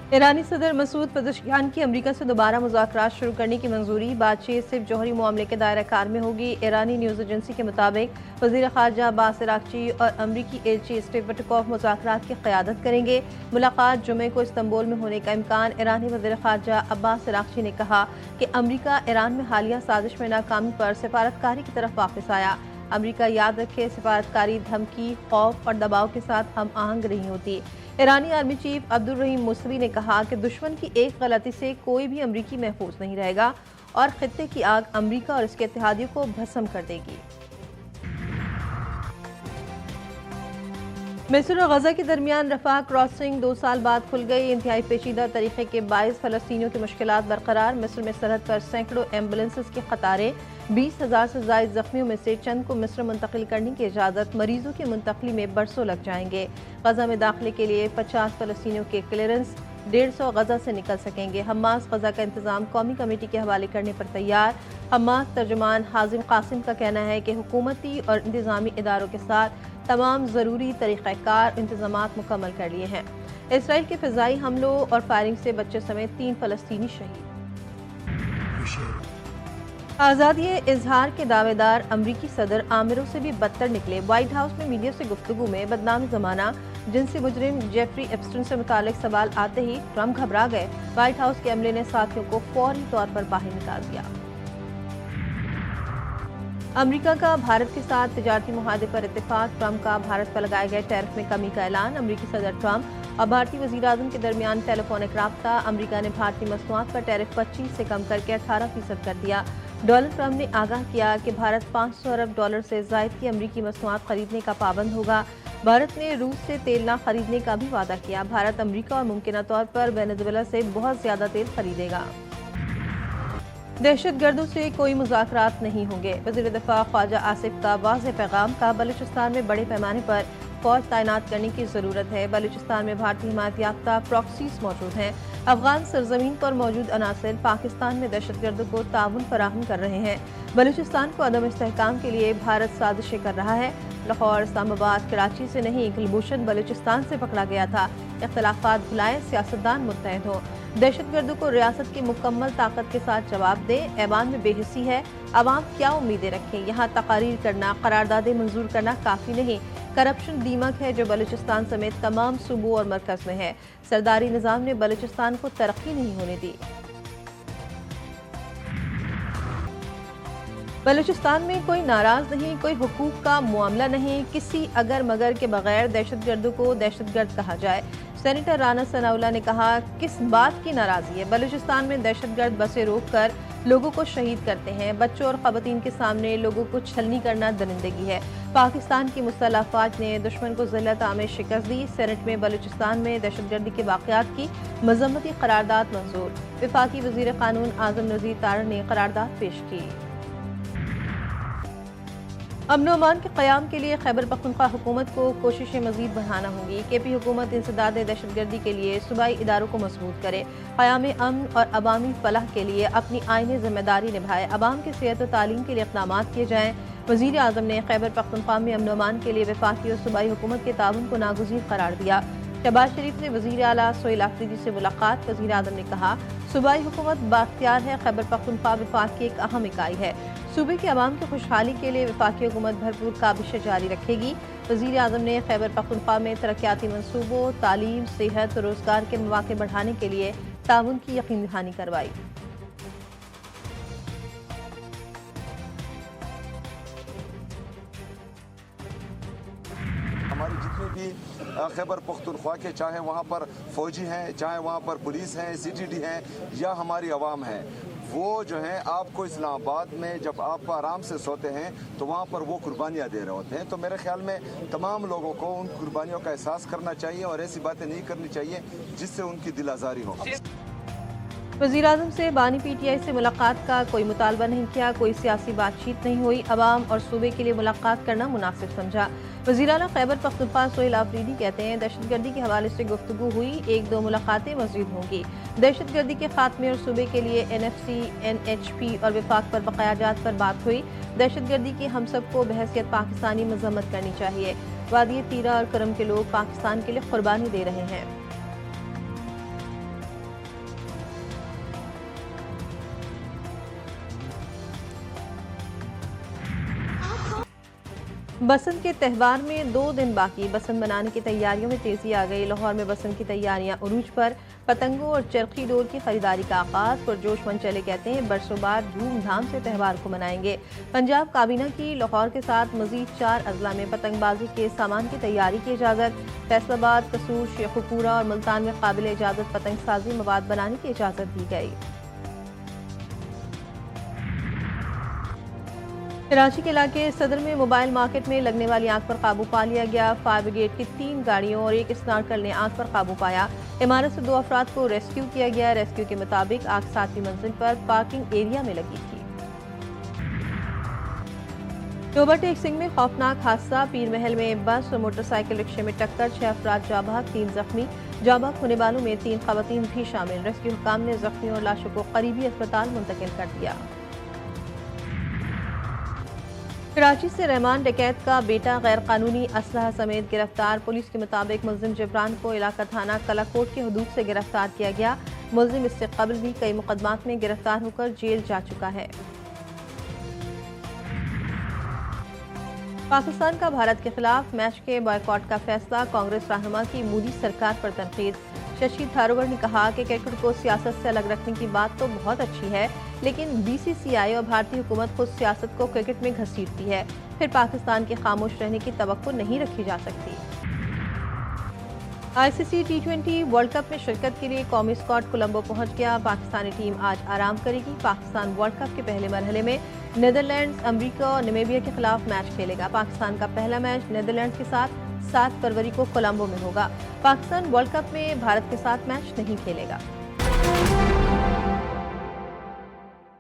ईरानी सदर मसूद पज़ेश्कियान की अमरीका से दोबारा मुज़ाकरात शुरू करने की मंजूरी। बातचीत सिर्फ जौहरी मामले के दायरा कार में होगी। ईरानी न्यूज़ एजेंसी के मुताबिक वज़ीर ख़ारजा अब्बास अराग़ची और अमरीकी एजेंसी स्टीव विटकोफ मुज़ाकरात की क़यादत करेंगे। मुलाकात जुमे को इस्तांबुल में होने का इम्कान। ईरानी वज़ीर ख़ारजा अब्बास अराग़ची ने कहा कि अमरीका ईरान में हालिया साजिश में नाकामी पर सफारतकारी की तरफ वापस आया। अमरीका याद रखे, सफारतकारी धमकी, खौफ और दबाव के साथ हम आहंग नहीं होती। ईरानी आर्मी चीफ अब्दुल रहीम मुसवी ने कहा कि दुश्मन की एक गलती से कोई भी अमरीकी महफूज नहीं रहेगा और खित्ते की आग अमरीका और इसके इत्तेहादियों को भस्म कर देगी। मिस्र और गजा के दरमियान रफाह क्रॉसिंग 2 साल बाद खुल गई। इंतहाई पेचीदा तरीके के बायस फलस्तीनियों की मुश्किलात बरकरार। मिस्र में सरहद पर सैकड़ों एम्बुलेंसेस की कतारें। 20,000 से ज़ायद जख्मियों में से चंद को मिस्र मुंतकिल करने की इजाज़त। मरीजों की मुंतकली में बरसों लग जाएंगे। गजा में दाखिले के लिए 50 फलस्तीनियों के क्लियरेंस। 150 गजा से निकल सकेंगे। हमास गजा का इंतजाम कौमी कमेटी के हवाले करने पर तैयार। हमास तर्जुमान हाजिम कासिम का कहना है कि हुकूमती और इंतजामी इदारों के साथ तमाम ज़रूरी तरीक़ाकार इंतजामात मुकम्मल कर लिए हैं। इसराइल के फ़िज़ाई हमलों और फायरिंग से बच्चे समेत 3 फलस्तीनी शहीद। आज़ादी इजहार के दावेदार अमरीकी सदर आमिरों से भी बदतर निकले। व्हाइट हाउस में मीडिया से गुफ्तगू में बदनाम ज़माना जिनसी मुजरिम जेफरी एप्स्टीन से मुतालिक सवाल आते ही ट्रंप घबरा गए। व्हाइट हाउस के अमले ने साथियों को फौरी तौर पर बाहर निकाल दिया। अमरीका का भारत के साथ तिजारती मुआहदे पर इत्तेफाक। ट्रंप का भारत पर लगाए गए टैरिफ में कमी का ऐलान। अमरीकी सदर ट्रंप और भारतीय वज़ीर आज़म के दरमियान टेलीफोनिक राब्ता। अमरीका ने भारतीय मसनूआत पर टैरिफ 25 से कम करके 18% कर दिया। डोनाल्ड ट्रंप ने आगाह किया कि भारत $500 अरब से ज़ायद की अमरीकी मसनूआत खरीदने का पाबंद होगा। भारत ने रूस से तेल न खरीदने का भी वादा किया। भारत अमरीका और मुमकिन तौर पर वेनेजुएला से बहुत ज़्यादा तेल खरीदेगा। दहशतगर्दों से कोई मुज़ाकरात नहीं होंगे। वज़ीर दिफ़ा ख्वाजा आसिफ का वाज़ेह पैगाम का। बलूचिस्तान में बड़े पैमाने पर फौज तैनात करने की ज़रूरत है। बलूचिस्तान में भारतीय हिमायत याफ्ता प्रॉक्सीज मौजूद हैं। अफगान सरजमीन पर मौजूद अनासर पाकिस्तान में दहशतगर्दों को ताउन फराहम कर रहे हैं। बलूचिस्तान को अदम इस्तेहकाम के लिए भारत साजिशें कर रहा है। लाहौर, इस्लामाबाद, कराची से नहीं, कुलभूषण बलूचिस्तान से पकड़ा गया था। इख्तिलाफात भुलाएं, सियासतदान मुत्तहद हों। दहशतगर्दों को रियासत की मुकम्मल ताकत के साथ जवाब दें। ऐवान में बेहिस्सी है। अवाम क्या उम्मीदें रखें। यहाँ तकारीर करना, करारदादें मंजूर करना काफ़ी नहीं। करप्शन दीमक है जो बलूचिस्तान समेत तमाम सूबों और मरकज़ में है। सरदारी निज़ाम ने बलूचिस्तान को तरक्की नहीं होने दी। बलूचिस्तान में कोई नाराज नहीं, कोई हुकूक का मामला नहीं। किसी अगर मगर के बगैर दहशतगर्दों को दहशतगर्द कहा जाए। सेनेटर राना सनाउल्लाह ने कहा, किस बात की नाराज़गी है। बलूचिस्तान में दहशतगर्द बसें रोक कर लोगों को शहीद करते हैं। बच्चों और ख़वातीन के सामने लोगों को छलनी करना दरिंदगी है। पाकिस्तान की मुसल्लह अफ़वाज ने दुश्मन को ज़िल्लत में शिकस्त दी। सेनेट में बलूचिस्तान में दहशतगर्दी के वाक़यात की मज़म्मती करारदाद मंजूर। वफाकी वज़ीर क़ानून आज़म नज़ीर तारड़ ने करारदाद पेश की। अमन अमान के क़याम के लिए खैबर पख्तूनख्वा हुकूमत को कोशिशें मज़ीद बढ़ाना होंगी। केपी हुकूमत इंसदाद दहशतगर्दी के लिए सूबाई इदारों को मज़बूत करे। क़याम अमन और अवामी फलाह के लिए अपनी आईनी ज़िम्मेदारी निभाए। अवाम की सेहत और तालीम के लिए इक़दामात किए जाएँ। वज़ीर आज़म ने खैबर पख्तूनख्वा में अमन अमान के लिए वफाकी और सूबाई हुकूमत के ताउन को नागुज़ीर करार दिया। शहबाज शरीफ ने वज़ीर आला सोहेल आफरीदी से मुलाकात। वज़ीर आज़म ने कहा, सूबाई हुकूमत बाख्तियार है। खैबर पख्तूनख्वा वफाक की एक अहम इकाई है। सूबे के अवाम की खुशहाली के लिए वफाकी हुकूमत भरपूर काबिशें जारी रखेगी। वज़ीर आज़म ने खैबर पख्तूनख्वा में तरक्याती मंसूबों, तालीम, सेहत, रोज़गार के मौके बढ़ाने के लिए ताउन की यकीन दहानी करवाई। हमारी जितने भी खैबर पख्तूनख्वा के, चाहे वहाँ पर फ़ौजी हैं, चाहे वहाँ पर पुलिस हैं, CTD हैं या हमारी आवाम है, वो जो हैं आपको इस्लामाबाद में जब आप आराम से सोते हैं तो वहाँ पर वो कुर्बानियाँ दे रहे होते हैं। तो मेरे ख्याल में तमाम लोगों को उन कुर्बानियों का एहसास करना चाहिए और ऐसी बातें नहीं करनी चाहिए जिससे उनकी दिल आज़ारी हो। वज़ीर आज़म से बानी PTI से मुलाकात का कोई मुतालबा नहीं किया। कोई सियासी बातचीत नहीं हुई। अवाम और सूबे के लिए मुलाकात करना मुनासिब समझा। वज़ीर आला खैबर पख्तूनख्वा सोहेल आफरीदी कहते हैं, दहशतगर्दी के हवाले से गुफ्तगू हुई। 1-2 मुलाकातें मज़ीद होंगी। दहशतगर्दी के खात्मे और सूबे के लिए NFC, NHP और विफाक पर बकायाजात पर बात हुई। दहशतगर्दी की हम सबको बहैसियत पाकिस्तानी मजम्मत करनी चाहिए। वादी तीरा और करम के लोग पाकिस्तान के लिए कुर्बानी दे रहे हैं। बसंत के त्यौहार में 2 दिन बाकी, बसंत मनाने की तैयारियों में तेजी आ गई। लाहौर में बसंत की तैयारियां उरूज पर, पतंगों और चरखी डोर की खरीदारी का आगाज पुरजोश मंचले कहते हैं बरसों बाद धूमधाम से त्यौहार को मनाएंगे। पंजाब काबीना की लाहौर के साथ मजीद 4 अजला में पतंगबाजी के सामान की तैयारी की इजाज़त। फैसलाबाद, कसूर, शेखुपुरा और मुल्तान में काबिल इजाज़त पतंग साजी मवाद बनाने की इजाज़त दी गई। कराची के इलाके सदर में मोबाइल मार्केट में लगने वाली आग पर काबू पा लिया गया। फायर ब्रिगेड की 3 गाड़ियों और 1 स्नार्कल ने आग पर काबू पाया। इमारत से 2 अफराद को रेस्क्यू किया गया। रेस्क्यू के मुताबिक आग 7वीं मंजिल पर पार्किंग एरिया में लगी थी। ओवरटेक सिंह में खौफनाक हादसा, पीर महल में बस और मोटरसाइकिल रिक्शे में टक्कर, 6 अफराद जाबाक, 3 जख्मी। जाबाक होने वालों में 3 खवातीन भी शामिल। रेस्क्यू हुकाम ने जख्मी और लाशों को करीबी अस्पताल मुंतकिल कर दिया। कराची से रहमान डकैत का बेटा गैर कानूनी असलहा समेत गिरफ्तार। पुलिस के मुताबिक मुलजिम जिब्रान को इलाका थाना कलाकोट के हदूद से गिरफ्तार किया गया। मुलजिम इससे कबल भी कई मुकदमात में गिरफ्तार होकर जेल जा चुका है। पाकिस्तान का भारत के खिलाफ मैच के बॉयकॉट का फैसला, कांग्रेस रहनुमा की मोदी सरकार पर तनकीद। शशि थारूर ने कहा कि क्रिकेट को सियासत से अलग रखने की बात तो बहुत अच्छी है, लेकिन बीसीसीआई और भारतीय हुकूमत खुद सियासत को क्रिकेट में घसीटती है, फिर पाकिस्तान के खामोश रहने की तवक्को नहीं रखी जा सकती। आईसीसी T20 वर्ल्ड कप में शिरकत के लिए कौमी स्क्वाड कोलंबो पहुंच गया। पाकिस्तानी टीम आज आराम करेगी। पाकिस्तान वर्ल्ड कप के पहले मरहले में नीदरलैंड्स, अमरीका और नामीबिया के खिलाफ मैच खेलेगा। पाकिस्तान का पहला मैच नीदरलैंड्स के साथ 7 फरवरी को कोलंबो में होगा। पाकिस्तान वर्ल्ड कप में भारत के साथ मैच नहीं खेलेगा।